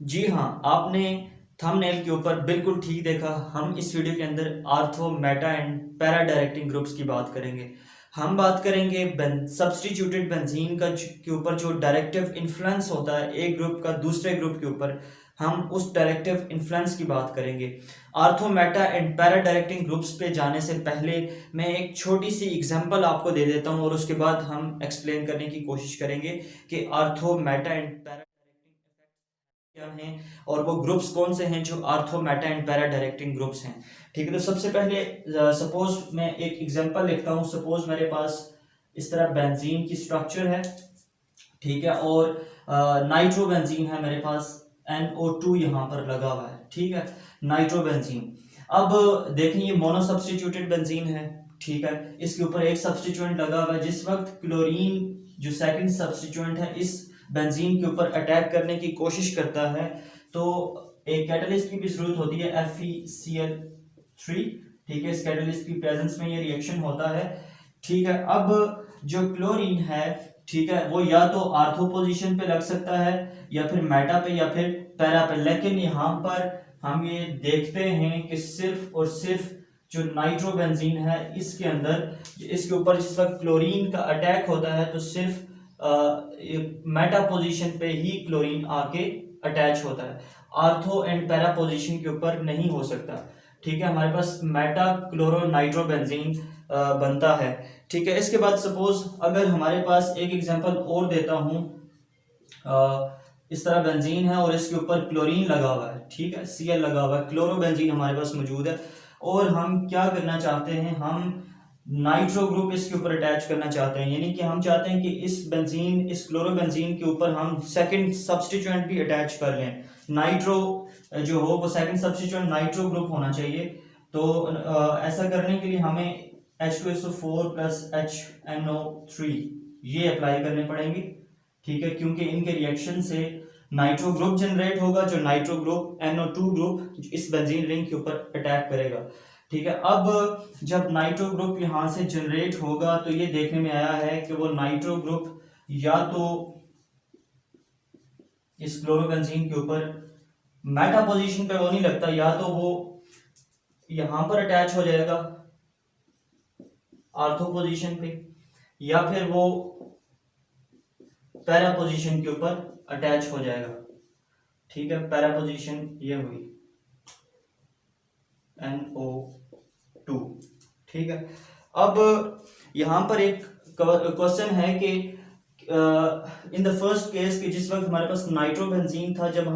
जी हाँ, आपने थंबनेल के ऊपर बिल्कुल ठीक देखा। हम इस वीडियो के अंदर ortho, Meta and para directing groups की बात करेंगे। हम बात करेंगे सब्स्टिट्यूटेड बेंजीन के ऊपर जो डायरेक्टिव इन्फ्लुएंस होता है एक ग्रुप का दूसरे ग्रुप के ऊपर, हम उस डायरेक्टिव इन्फ्लुएंस की बात करेंगे। Ortho, Meta and para directing groups पे जाने से पहले मैं एक छोटी सी एग्जांपल आपको दे देता हूँ और उसके बाद हम एक्सप्लेन करने की कोशिश करेंगे कि आर्थो, मेटा एंड पैरा क्या हैं और वो ग्रुप्स कौन से हैं जो ortho, Meta and para directing groups हैं। ठीक है, तो सबसे पहले सपोज मैं एक एग्जांपल लिखता हूँ। सपोज मेरे पास इस तरह बेंजीन की स्ट्रक्चर है, ठीक है, और नाइट्रो बेंजीन है मेरे पास, NO2 यहाँ पर लगा हुआ है, ठीक है, नाइट्रो बेंजीन। अब देखें ये मोनो सब्स्टिट्यूटेड बेंजीन है, ठीक है, इसके ऊपर एक सब्स्टिट्यूएंट लगा हुआ है। जिस वक्त क्लोरीन जो सेकंड सब्स्टिट्यूएंट है इस बेंजीन के ऊपर अटैक करने की कोशिश करता है तो एक कैटलिस्ट की भी जरूरत होती है, FeCl3, ठीक है, इस कैटलिस्ट की प्रेजेंस में ये रिएक्शन होता है, ठीक है। अब जो क्लोरीन है, ठीक है, वो या तो आर्थो पोजीशन पे लग सकता है या फिर मेटा पे या फिर पैरा पे, लेकिन यहाँ पर हम ये देखते हैं कि सिर्फ और सिर्फ जो नाइट्रो बेंजीन है इसके अंदर इसके ऊपर जिस वक्त क्लोरीन का अटैक होता है तो सिर्फ मेटा पोजीशन पे ही क्लोरीन आके अटैच होता है, आर्थो एंड पैरा पोजीशन के ऊपर नहीं हो सकता, ठीक है। हमारे पास मेटा क्लोरो नाइट्रो बेंजीन बनता है, ठीक है। इसके बाद सपोज अगर हमारे पास एक एग्जांपल और देता हूं, इस तरह बेंजीन है और इसके ऊपर क्लोरीन लगा हुआ है, ठीक है, Cl लगा हुआ है, क्लोरो बेंजीन हमारे पास मौजूद है और हम क्या करना चाहते हैं, हम नाइट्रो ग्रुप इसके ऊपर अटैच करना चाहते हैं, यानी कि हम चाहते हैं कि इस क्लोरो बेंजीन के ऊपर हम सेकंड सब्स्टिट्यूएंट भी अटैच कर लें। नाइट्रो जो हो वो सेकंड सब्स्टिट्यूएंट नाइट्रो ग्रुप होना चाहिए। तो ऐसा करने के लिए हमें H2SO4 प्लस HNO3 ये अप्लाई करने पड़ेंगे, ठीक है, क्योंकि इनके रिएक्शन से नाइट्रो ग्रुप जनरेट होगा, जो नाइट्रो ग्रुप NO2 ग्रुप इस बेंजीन रिंग के ऊपर अटैक करेगा, ठीक है। अब जब नाइट्रो ग्रुप यहां से जनरेट होगा तो ये देखने में आया है कि वो नाइट्रो ग्रुप या तो इस क्लोरोबेंजीन के ऊपर मेटा पोजीशन पे वो नहीं लगता, या तो वो यहां पर अटैच हो जाएगा आर्थो पोजीशन पे, या फिर वो पैरा पोजीशन के ऊपर अटैच हो जाएगा, ठीक है। पैरा पोजीशन ये हुई NO2, ठीक है। अब यहां पर एक क्वेश्चन है कि इन द फर्स्ट केस कि जिस वक्त हमारे पास नाइट्रोबेंजीन था, जब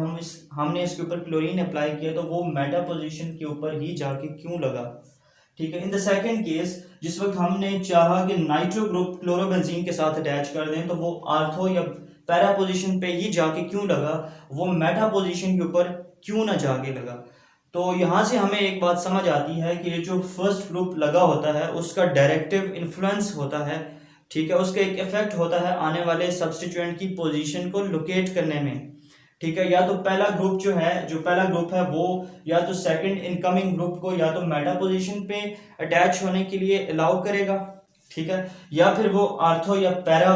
हमने इसके ऊपर क्लोरीन अप्लाई किया तो वो मेटा पोजीशन के ऊपर ही जाके क्यों लगा, ठीक है। इन द सेकंड केस जिस वक्त हमने चाहा कि नाइट्रो ग्रुप क्लोरोबेंजीन के साथ अटैच कर दें तो वो आर्थो या पैरा पोजीशन पे ही जाके क्यों लगा, वो मेटा पोजीशन के ऊपर क्यों ना जाके लगा। तो यहां से हमें एक बात समझ आती है कि जो फर्स्ट ग्रुप लगा होता है उसका डायरेक्टिव इन्फ्लुएंस होता है, ठीक है, उसका एक इफेक्ट होता है आने वाले सब्स्टिट्यूएंट की पोजीशन को लोकेट करने में, ठीक है। या तो पहला ग्रुप है वो या तो सेकंड इनकमिंग ग्रुप को या तो मेटा पोजीशन पे अटैच होने के लिए अलाउ करेगा, ठीक है, या फिर वो आर्थो या पैरा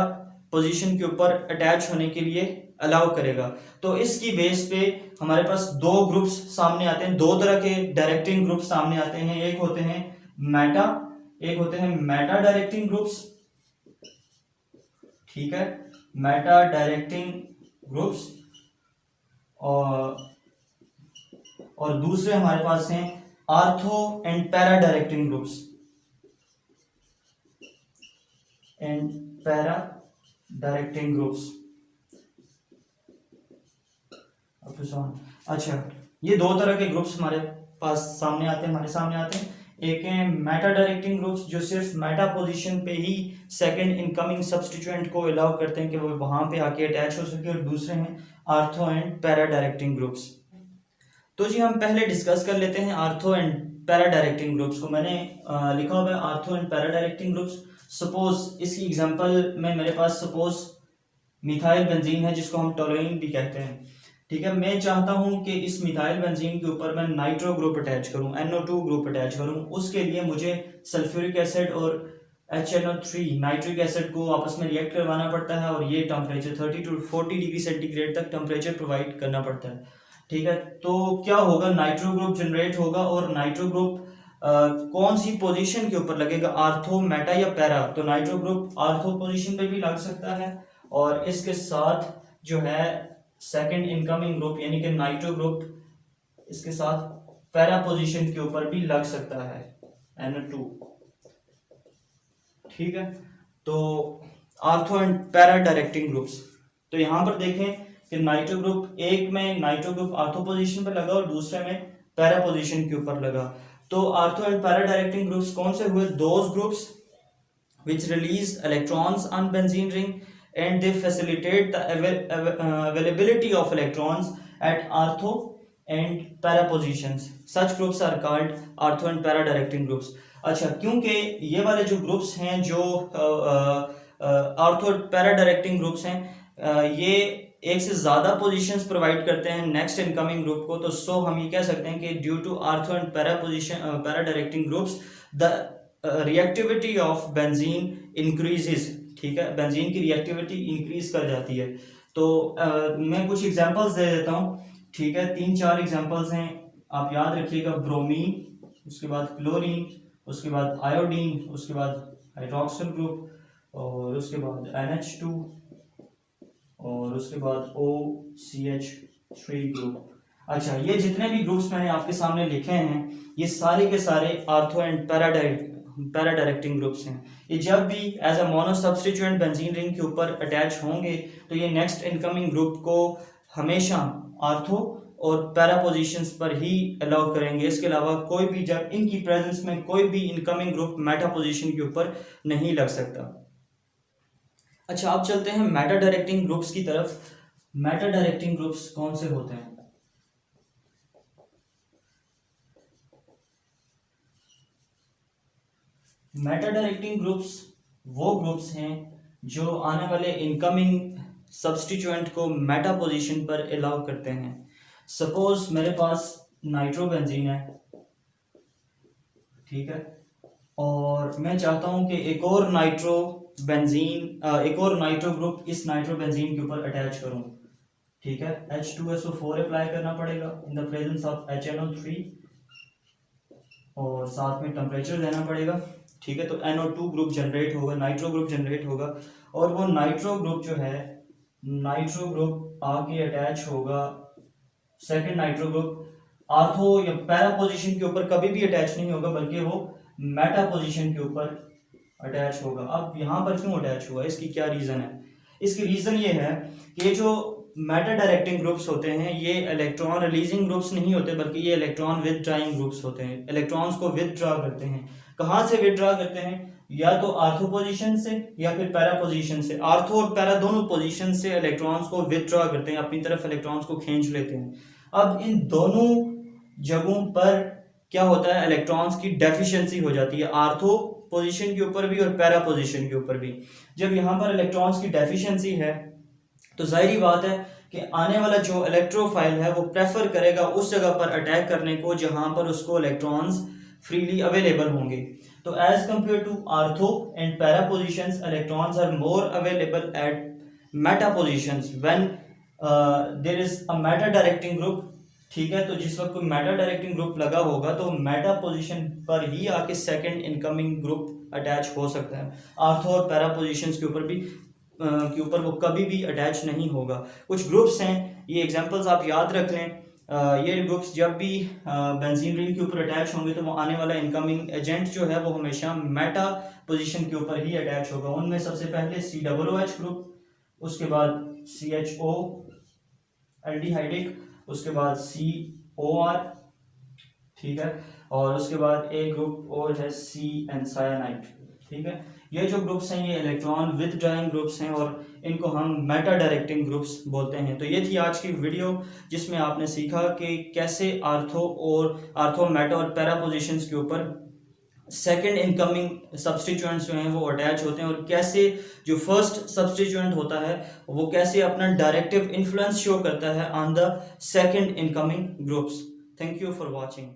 पोजीशन के ऊपर अटैच होने के लिए अलाउ करेगा। तो इसकी बेस पे हमारे पास दो ग्रुप्स सामने आते हैं, दो तरह के डायरेक्टिंग ग्रुप सामने आते हैं, एक होते हैं मेटा डायरेक्टिंग ग्रुप्स, ठीक है, मेटा डायरेक्टिंग ग्रुप्स, और दूसरे हमारे पास हैं ortho and para directing groups and para directing groups. अच्छा, ये दो तरह के ग्रुप्स हमारे सामने आते हैं। एक है मेटा डायरेक्टिंग ग्रुप्स जो सिर्फ मेटा पोजीशन पे ही सेकंड इनकमिंग सब्स्टिट्यूएंट को अलाउ करते हैं कि वो वहां पे आके अटैच हो सके, और दूसरे हैं ortho and para directing groups. तो जी हम पहले डिस्कस कर लेते हैं ortho and para directing groups को। मैंने लिखा हुआ है ortho and para directing groups. Suppose इसकी एग्जांपल में मेरे पास सपोज मिथाइल बेंजीन है जिसको हम टोलुइन भी कहते हैं, ठीक है। मैं चाहता हूं कि इस मिथाइल बेंजीन के ऊपर मैं नाइट्रो ग्रुप अटैच करूं, NO2 ग्रुप अटैच करूं। उसके लिए मुझे सल्फ्यूरिक एसिड और HNO3 नाइट्रिक एसिड को आपस में रिएक्ट करवाना पड़ता है और ये टेम्परेचर 30 to 40 डिग्री सेंटीग्रेड तक टेम्परेचर प्रोवाइड करना पड़ता है। ठीक है, तो क्या होगा, नाइट्रो ग्रुप जनरेट होगा और नाइट्रो ग्रुप कौन सी पोजीशन के ऊपर लगेगा, आर्थो, मेटा या पैरा। तो नाइट्रो ग्रुप आर्थो पोजीशन पे भी लग सकता है और इसके साथ जो है सेकंड इनकमिंग ग्रुप यानी कि नाइट्रो ग्रुप इसके साथ पैरा पोजीशन के ऊपर भी लग सकता है, NO2। ठीक है, तो ortho and para directing groups. तो यहां पर देखें कि नाइट्रो ग्रुप, एक में नाइट्रो ग्रुप आर्थो पोजीशन पर लगा और दूसरे में पैरा पोजीशन के ऊपर लगा। तो ortho and para directing groups कौन से हुए, those groups which release electrons on benzene ring and they facilitate the availability of electrons at ortho and para positions. Such groups are called ortho and para directing groups. अच्छा, क्योंकि ये वाले जो groups हैं जो ऑर्थो पैरा डायरेक्टिंग ग्रुप्स हैं, ये एक से ज़्यादा पोजीशंस प्रोवाइड करते हैं नेक्स्ट इनकमिंग ग्रुप को, तो सो हम ये कह सकते हैं कि due to ortho and para directing groups the reactivity of benzene increases. ठीक है, बेंजीन की रिएक्टिविटी इंक्रीज कर जाती है। तो मैं कुछ एग्जांपल्स दे देता हूँ। ठीक है, 3-4 एग्जांपल्स हैं, आप याद रखिएगा। ब्रोमीन, उसके बाद क्लोरीन, उसके बाद आयोडीन, उसके बाद हाइड्रोक्सिल ग्रुप और उसके बाद NH2 और उसके बाद OCH3 ग्रुप। अच्छा, ये जितने भी ग्रुप्स मैंने आपके सामने लिखे हैं ये सारे के सारे ortho and para directing groups हैं। ये जब भी as a mono substituent benzene ring के ऊपर अटैच होंगे तो ये नेक्स्ट इनकमिंग ग्रुप को हमेशा आर्थो और पैरा पोजीशंस पर ही अलाउ करेंगे। इसके अलावा कोई भी, जब इनकी प्रेजेंस में कोई भी इनकमिंग ग्रुप मेटा पोजीशन के ऊपर नहीं लग सकता। अच्छा, अब चलते हैं मेटा डायरेक्टिंग ग्रुप्स की तरफ। मेटा डायरेक्टिंग ग्रुप्स कौन से होते हैं? मेटा डायरेक्टिंग ग्रुप्स वो ग्रुप्स हैं जो आने वाले इनकमिंग सब्स्टिट्यूएंट को मेटा पोजीशन पर अलाउ करते हैं। सपोज मेरे पास नाइट्रोबेंजीन है, ठीक है, और मैं चाहता हूं कि एक और नाइट्रो ग्रुप इस नाइट्रोबेंजीन के ऊपर अटैच करूं। ठीक है, H2SO4 अप्लाई करना पड़ेगा in the presence of HNO3 और साथ में टेम्परेचर देना पड़ेगा। ठीक है, तो NO2 ग्रुप जनरेट होगा, नाइट्रो ग्रुप जनरेट होगा और वो नाइट्रो ग्रुप जो है, नाइट्रो ग्रुप आके अटैच होगा सेकंड नाइट्रो ग्रुप आर्थो या पैरा पोजीशन के ऊपर कभी भी अटैच नहीं होगा, बल्कि वो मेटा पोजीशन के ऊपर अटैच होगा। अब यहाँ पर क्यों अटैच हुआ, इसकी क्या रीज़न है? इसकी रीज़न ये है कि जो मेटा डायरेक्टिंग ग्रुप्स होते हैं ये इलेक्ट्रॉन रिलीजिंग ग्रुप्स नहीं होते, बल्कि ये इलेक्ट्रॉन विदड्राइंग ग्रुप्स होते हैं। इलेक्ट्रॉन्स को विदड्रॉ करते हैं। कहाँ से विदड्रॉ करते हैं? या तो आर्थो पोजीशन से या फिर पैरा पोजीशन से। आर्थो और पैरा दोनों पोजीशन से इलेक्ट्रॉन्स को विदड्रॉ करते हैं, अपनी तरफ इलेक्ट्रॉन्स को खींच लेते हैं। अब इन दोनों जगहों पर क्या होता है, इलेक्ट्रॉन्स की डेफिशिएंसी हो जाती है, आर्थो पोजीशन के ऊपर भी और पैरा पोजीशन के ऊपर भी। जब यहाँ पर इलेक्ट्रॉन्स की डेफिशिएंसी है तो जाहिर बात है कि आने वाला जो इलेक्ट्रोफाइल है वो प्रेफर करेगा उस जगह पर अटैक करने को जहां पर उसको इलेक्ट्रॉन्स फ्रीली अवेलेबल होंगे। तो as compare to ortho and para positions, electrons are more available at meta positions when there is a meta directing group. ठीक है, तो जिस वक्त कोई मेटा डायरेक्टिंग ग्रुप लगा होगा तो मेटा पोजीशन पर ही आके सेकंड इनकमिंग ग्रुप अटैच हो सकता है। आर्थो और पैरा पोजीशंस के ऊपर भी वो कभी भी अटैच नहीं होगा। कुछ ग्रुप्स हैं, ये एग्जांपल्स आप याद रख लें। ये ग्रुप्स जब भी बेंजीन रिंग के ऊपर अटैच होंगे तो वो आने वाला इनकमिंग एजेंट जो है वो हमेशा मेटा पोजीशन के ऊपर ही अटैच होगा। उनमें सबसे पहले COOH ग्रुप, उसके बाद CHO एल्डिहाइडिक, उसके बाद COR, ठीक है, और उसके बाद एक ग्रुप और है CN साइनाइड। ठीक है, ये जो ग्रुप्स हैं ये इलेक्ट्रॉन विदड्राइंग ग्रुप्स हैं और इनको हम मेटा डायरेक्टिंग ग्रुप्स बोलते हैं। तो ये थी आज की वीडियो जिसमें आपने सीखा कि कैसे आर्थो मेटा और पैरा पोजीशंस के ऊपर सेकंड इनकमिंग सब्स्टिट्यूएंट्स जो हैं वो अटैच होते हैं और कैसे जो फर्स्ट सब्स्टिट्यूएंट होता है वो कैसे अपना डायरेक्टिव इन्फ्लुएंस शो करता है on the second incoming groups. Thank you for watching.